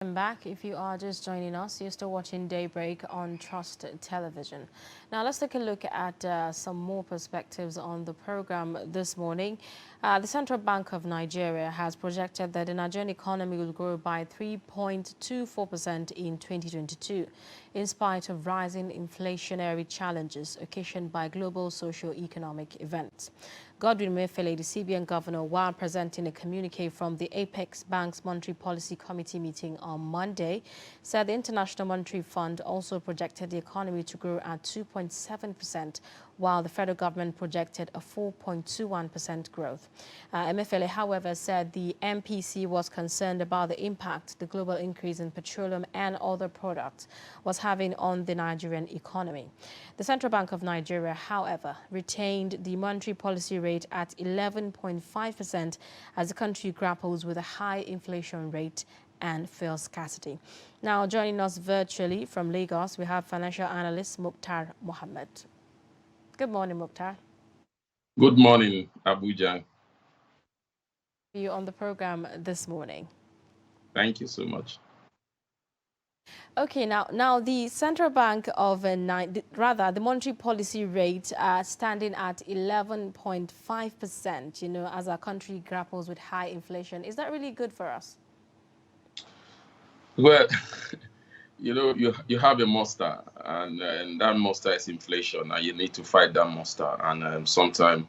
Welcome back. If you are just joining us, you're still watching Daybreak on Trust Television. Now, let's take a look at some more perspectives on the program this morning. The Central Bank of Nigeria has projected that the Nigerian economy will grow by 3.24% in 2022, in spite of rising inflationary challenges occasioned by global socio-economic events. Godwin Emefiele, the CBN governor, while presenting a communique from the Apex Bank's Monetary Policy Committee meeting on Monday, said the International Monetary Fund also projected the economy to grow at 2.7%, while the federal government projected a 4.21% growth. Emefiele, however, said the MPC was concerned about the impact the global increase in petroleum and other products was having on the Nigerian economy. The Central Bank of Nigeria, however, retained the monetary policy rate at 11.5% as the country grapples with a high inflation rate and fuel scarcity. Now, joining us virtually from Lagos, we have financial analyst Mukhtar Mohammed. Good morning, Mukhtar. Good morning, Abuja. You on the program this morning. Thank you so much. Okay, now the central bank of rather the monetary policy rate standing at 11.5%. As our country grapples with high inflation, is that really good for us? Well, you have a monster, and that monster is inflation, and you need to fight that monster. And sometimes,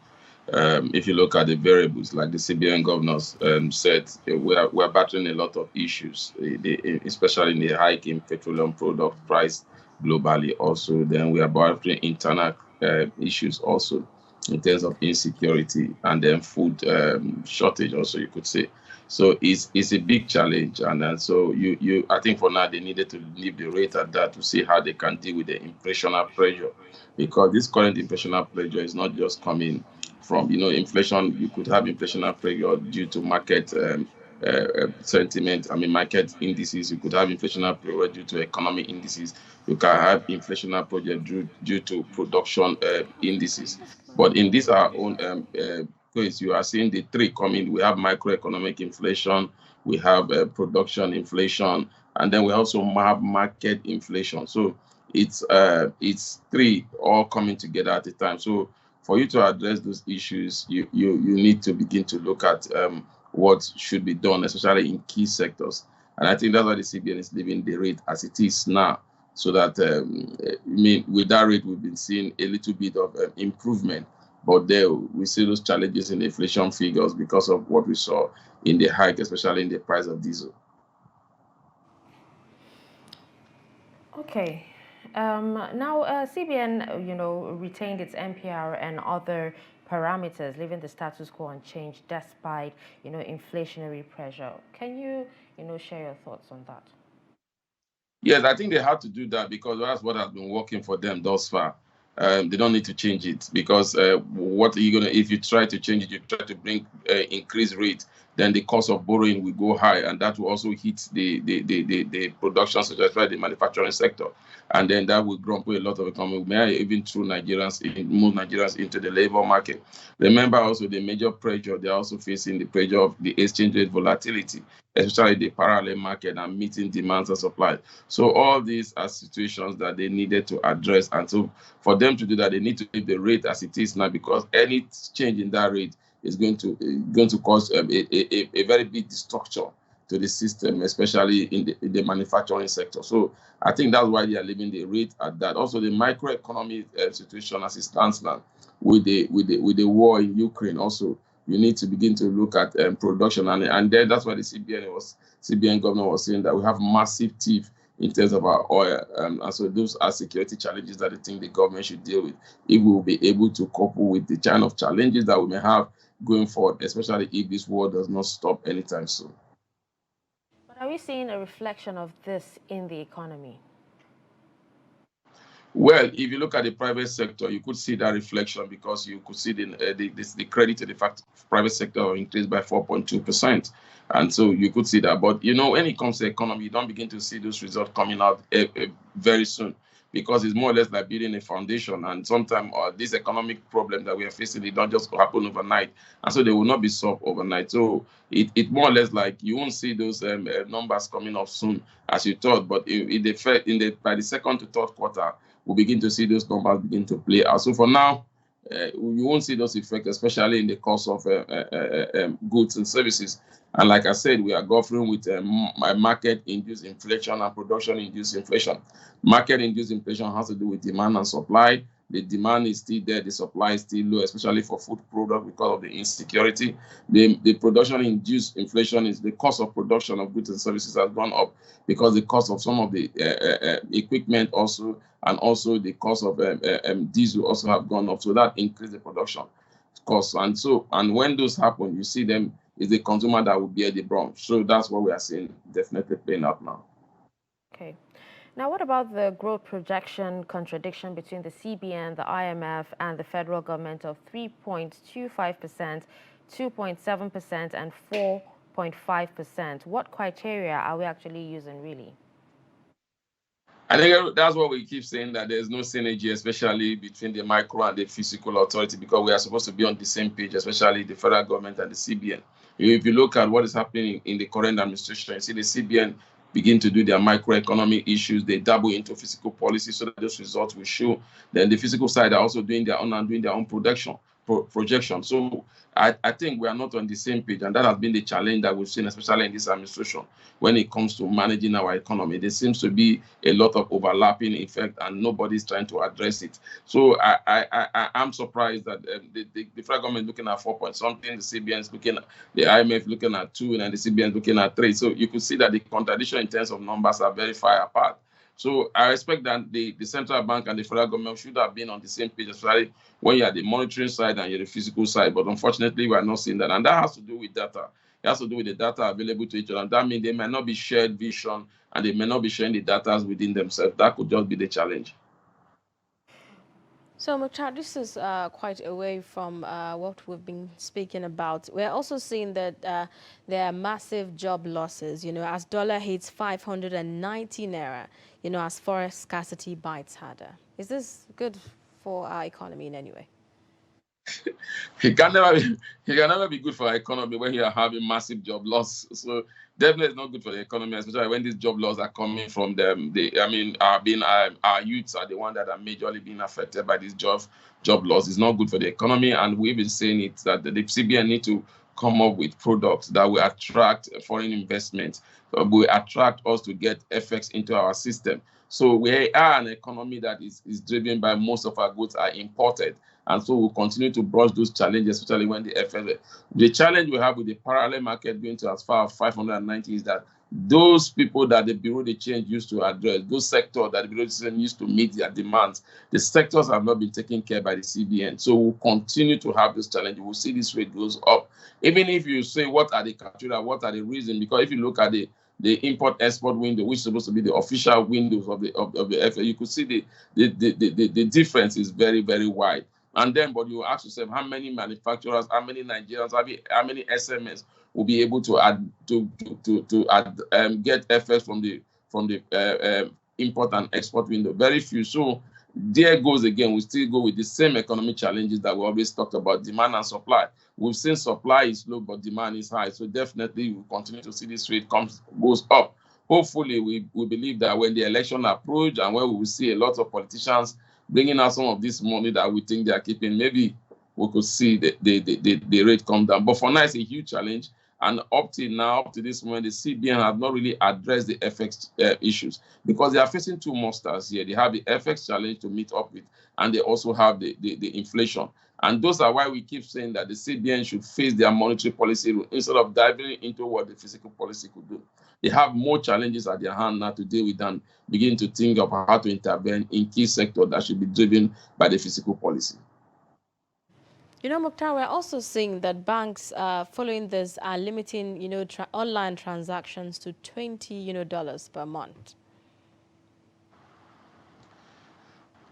if you look at the variables, like the CBN governors said, we're battling a lot of issues, especially in the hike in petroleum product price globally. Also, then we are battling internal issues also in terms of insecurity and then food shortage. Also, you could say. So it's a big challenge, and so you I think for now they needed to leave the rate at that to see how they can deal with the inflationary pressure, because this current inflationary pressure is not just coming from inflation. You could have inflationary pressure due to market sentiment. I mean, market indices. You could have inflationary pressure due to economic indices. You can have inflationary pressure due to production indices. But in this our own case, you are seeing the three coming. We have microeconomic inflation, we have production inflation, and then we also have market inflation. So it's three all coming together at a time. So for you to address those issues, you need to begin to look at what should be done, especially in key sectors. And I think that's why the CBN is leaving the rate as it is now, so that with that rate, we've been seeing a little bit of improvement. But there we see those challenges in the inflation figures because of what we saw in the hike, especially in the price of diesel. Okay. Now, CBN, retained its MPR and other parameters, leaving the status quo unchanged despite, inflationary pressure. Can you, share your thoughts on that? Yes, I think they had to do that because that's what has been working for them thus far. They don't need to change it because what are you gonna? If you try to change it, you try to bring increased rate, then the cost of borrowing will go high, and that will also hit the production, such as the manufacturing sector, and then that will crumple a lot of economy. May even through move Nigerians into the labor market. Remember also the major pressure they're also facing, the pressure of the exchange rate volatility, especially the parallel market and meeting demands and supply. So all these are situations that they needed to address, and so for them to do that, they need to keep the rate as it is now, because any change in that rate is going to cause a very big destruction to the system, especially in the manufacturing sector. So I think that's why they are leaving the rate at that. Also, the microeconomic situation as it stands now, with the war in Ukraine, also you need to begin to look at production, and then that's why the CBN governor was saying that we have massive thief in terms of our oil, and so those are security challenges that I think the government should deal with if we will be able to couple with the kind of challenges that we may have going forward, especially if this war does not stop anytime soon. But are we seeing a reflection of this in the economy? Well, if you look at the private sector, you could see that reflection, because you could see the credit to the private sector increased by 4.2%. And so you could see that. But, when it comes to economy, you don't begin to see those results coming out very soon, because it's more or less like building a foundation. And sometimes this economic problem that we are facing, it don't just happen overnight, and so they will not be solved overnight. So it more or less like you won't see those numbers coming up soon as you thought, but by the second to third quarter, we'll begin to see those numbers begin to play out. So for now, you won't see those effects, especially in the cost of goods and services. And like I said, we are governing with market-induced inflation and production-induced inflation. Market-induced inflation has to do with demand and supply. The demand is still there, the supply is still low, especially for food products because of the insecurity. The production-induced inflation is the cost of production of goods and services has gone up because the cost of some of the equipment also, and also the cost of diesel also have gone up. So that increased the production cost. And when those happen, you see them is the consumer that will bear the brunt. So that's what we are seeing definitely playing out now. Okay. Now, what about the growth projection contradiction between the CBN, the IMF, and the federal government of 3.25%, 2.7%, and 4.5%? What criteria are we actually using, really? I think that's what we keep saying, that there's no synergy, especially between the micro and the physical authority, because we are supposed to be on the same page, especially the federal government and the CBN. If you look at what is happening in the current administration, you see the CBN begin to do their microeconomic issues, they dabble into physical policy so that those results will show. Then the physical side are also doing their own and doing their own projection. So I think we are not on the same page, and that has been the challenge that we've seen, especially in this administration, when it comes to managing our economy. There seems to be a lot of overlapping effect, and nobody's trying to address it. So I'm surprised that the federal government looking at 4 point something, the CBN is looking at, the IMF looking at 2, and the CBN is looking at 3. So you could see that the contradiction in terms of numbers are very far apart. So I expect that the central bank and the federal government should have been on the same page, especially when you're the monitoring side and you're the physical side. But unfortunately, we are not seeing that. And that has to do with data. It has to do with the data available to each other. And that means they might not be shared vision, and they may not be sharing the data within themselves. That could just be the challenge. So, Mukhtar, this is quite away from what we've been speaking about. We're also seeing that there are massive job losses, as dollar hits 590 naira, as forex scarcity bites harder. Is this good for our economy in any way? It can never be good for our economy when you are having massive job loss. So definitely it's not good for the economy, especially when these job losses are coming from them. Our youths are the ones that are majorly being affected by this job loss. It's not good for the economy, and we've been saying it that the CBN need to come up with products that will attract foreign investment, will attract us to get FX into our system. So we are an economy that is driven by most of our goods are imported. And so we'll continue to brush those challenges, especially when the FX. The challenge we have with the parallel market going to as far as 590 is that those people that the Bureau de Change used to address, those sectors that the Bureau de Change used to meet their demands, the sectors have not been taken care by the CBN. So we'll continue to have this challenge. We'll see this rate goes up. Even if you say, what are the criteria, what are the reasons? Because if you look at the import-export window, which is supposed to be the official windows of the FA, you could see the difference is very, very wide. And then, but you ask yourself, how many manufacturers, how many Nigerians, how many SMEs will be able to get FX from the import and export window? Very few. So there goes again. We still go with the same economic challenges that we always talked about: demand and supply. We've seen supply is low, but demand is high. So definitely, we'll continue to see this rate goes up. Hopefully, we believe that when the election approach and when we will see a lot of politicians bringing out some of this money that we think they are keeping, maybe we could see the rate come down. But for now, it's a huge challenge. And up to this moment, the CBN have not really addressed the FX issues, because they are facing two monsters here. They have the FX challenge to meet up with, and they also have the inflation. And those are why we keep saying that the CBN should face their monetary policy instead of diving into what the fiscal policy could do. They have more challenges at their hand now to deal with and begin to think of how to intervene in key sectors that should be driven by the fiscal policy. Mukhtar, we're also seeing that banks, following this, are limiting, online transactions to $20, dollars per month.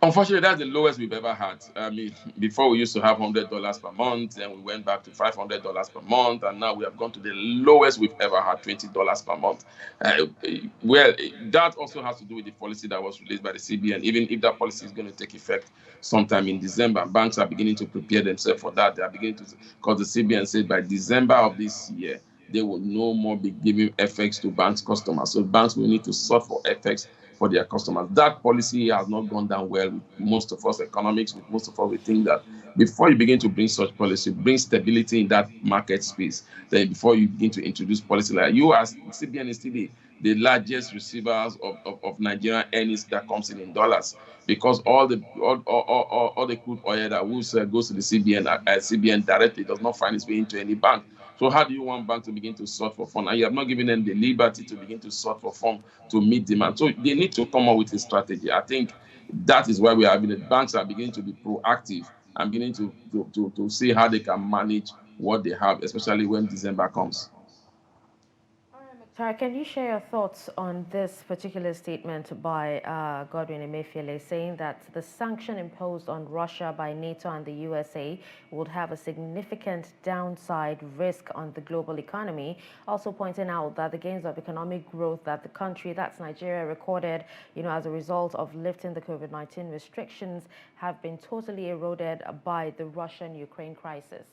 Unfortunately, that's the lowest we've ever had. I mean, before we used to have $100 per month, then we went back to $500 per month, and now we have gone to the lowest we've ever had, $20 per month. Well, that also has to do with the policy that was released by the CBN. Even if that policy is going to take effect sometime in December, banks are beginning to prepare themselves for that. They are beginning to, because the CBN said by December of this year, they will no more be giving FX to banks customers. So banks will need to sort for FX for their customers. That policy has not gone down well with most of us economics. With most of us, we think that before you begin to bring such policy, bring stability in that market space. Then before you begin to introduce policy like you, as CBN is still the largest receivers of Nigerian earnings that comes in dollars, because all the crude oil that goes to the CBN directly does not find its way into any bank. So how do you want bank to begin to sort for fund? And you have not given them the liberty to begin to sort for fund to meet demand. So they need to come up with a strategy. I think that is why we are having it. Banks are beginning to be proactive and beginning to see how they can manage what they have, especially when December comes. Tara, can you share your thoughts on this particular statement by Godwin Emefiele saying that the sanction imposed on Russia by NATO and the USA would have a significant downside risk on the global economy, also pointing out that the gains of economic growth that the country, that's Nigeria, recorded, as a result of lifting the COVID-19 restrictions have been totally eroded by the Russian-Ukraine crisis?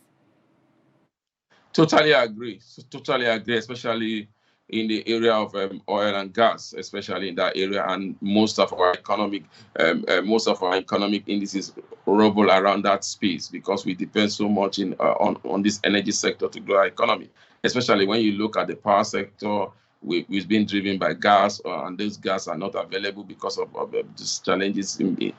Totally agree. Totally agree, especially in the area of oil and gas, especially in that area, and most of our economic indices revolve around that space because we depend so much on this energy sector to grow our economy. Especially when you look at the power sector, we've been driven by gas, and those gas are not available because of these challenges and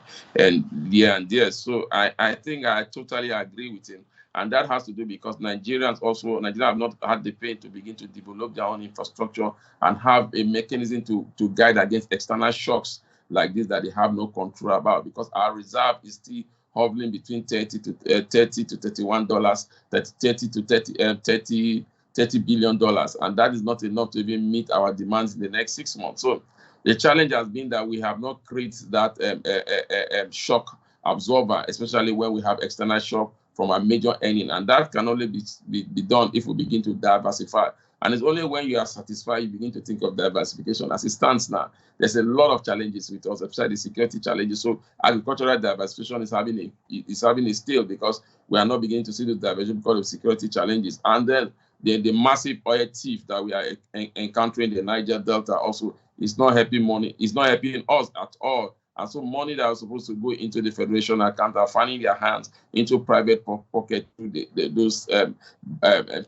here and there. So I think I totally agree with him. And that has to do because Nigeria have not had the pain to begin to develop their own infrastructure and have a mechanism to guide against external shocks like this that they have no control about, because our reserve is still hovering between $30 to $31, 30 to 30 billion dollars, and that is not enough to even meet our demands in the next 6 months. So the challenge has been that we have not created that shock absorber, especially when we have external shock from a major earning, and that can only be done if we begin to diversify. And it's only when you are satisfied you begin to think of diversification. As it stands now, there's a lot of challenges with us, especially the security challenges. So agricultural diversification is having a still because we are not beginning to see the diversification because of security challenges. And then the massive oil thief that we are encountering in the Niger Delta also is not helping money. It's not helping us at all. And so money that was supposed to go into the federation account are finding their hands into private pocket through those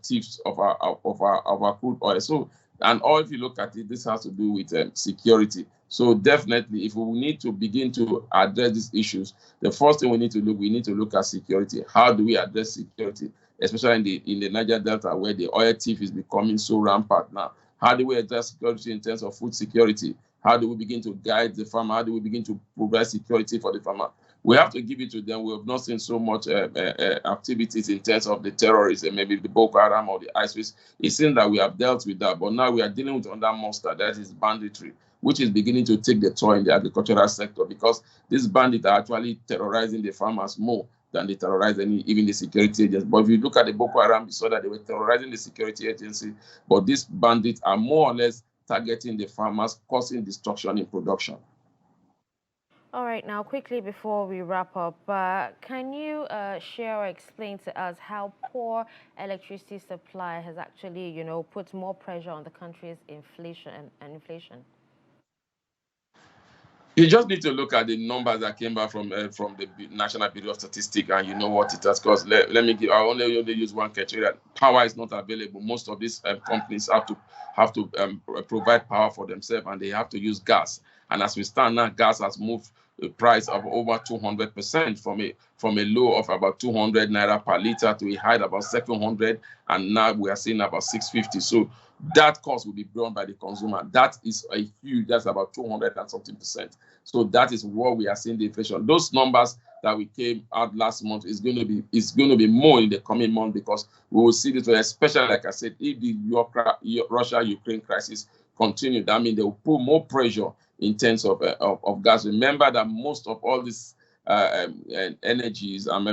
thieves of our crude oil. So, and all if you look at it, this has to do with security. So definitely, if we need to begin to address these issues, the first thing we need to look at security. How do we address security, especially in the Niger Delta where the oil thief is becoming so rampant now? How do we address security in terms of food security? How do we begin to guide the farmer? How do we begin to provide security for the farmer? We have to give it to them. We have not seen so much activities in terms of the terrorists, maybe the Boko Haram or the ISIS. It seems that we have dealt with that, but now we are dealing with another monster, that is banditry, which is beginning to take the toll in the agricultural sector because these bandits are actually terrorizing the farmers more than they terrorize even the security agents. But if you look at the Boko Haram, you saw that they were terrorizing the security agency, but these bandits are more or less targeting the farmers, causing destruction in production. All right, now quickly before we wrap up, can you share or explain to us how poor electricity supply has actually, put more pressure on the country's inflation and inflation? You just need to look at the numbers that came back from the National Bureau of Statistics, and you know what it has caused. Let me give. I only use one criteria. Power is not available. Most of these companies have to provide power for themselves, and they have to use gas. And as we stand now, gas has moved the price of over 200% from a low of about 200 naira per liter to a high of about 700, and now we are seeing about 650. So that cost will be borne by the consumer. That is that's about 200 and something percent. So that is what we are seeing the inflation. Those numbers that we came out last month is going to be more in the coming month because we will see this, especially like I said, if the Russia-Ukraine crisis continue, that means they will put more pressure in terms of gas. Remember that most of all these energies, oil,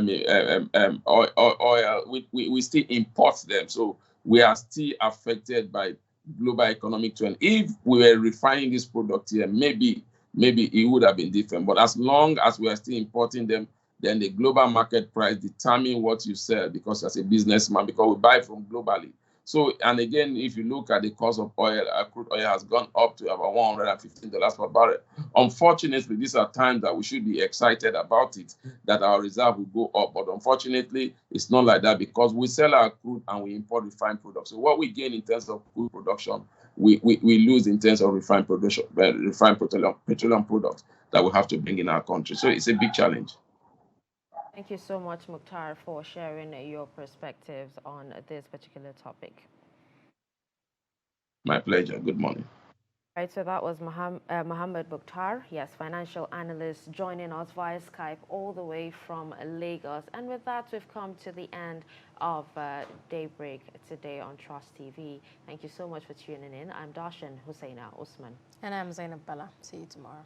we still import them. So we are still affected by global economic trend. If we were refining this product here, maybe it would have been different. But as long as we are still importing them, then the global market price determine what you sell, because as a businessman, because we buy from globally. So, and again, if you look at the cost of oil, crude oil has gone up to about $115 per barrel. Unfortunately, these are times that we should be excited about it, that our reserve will go up. But unfortunately, it's not like that, because we sell our crude and we import refined products. So what we gain in terms of crude production, we lose in terms of refined production, refined petroleum products that we have to bring in our country. So it's a big challenge. Thank you so much, Mukhtar, for sharing your perspectives on this particular topic. My pleasure. Good morning. Right, so that was Mohammed Mukhtar, yes, financial analyst, joining us via Skype all the way from Lagos. And with that, we've come to the end of Daybreak today on Trust TV. Thank you so much for tuning in. I'm Darshan Husseina Usman. And I'm Zainab Bella. See you tomorrow.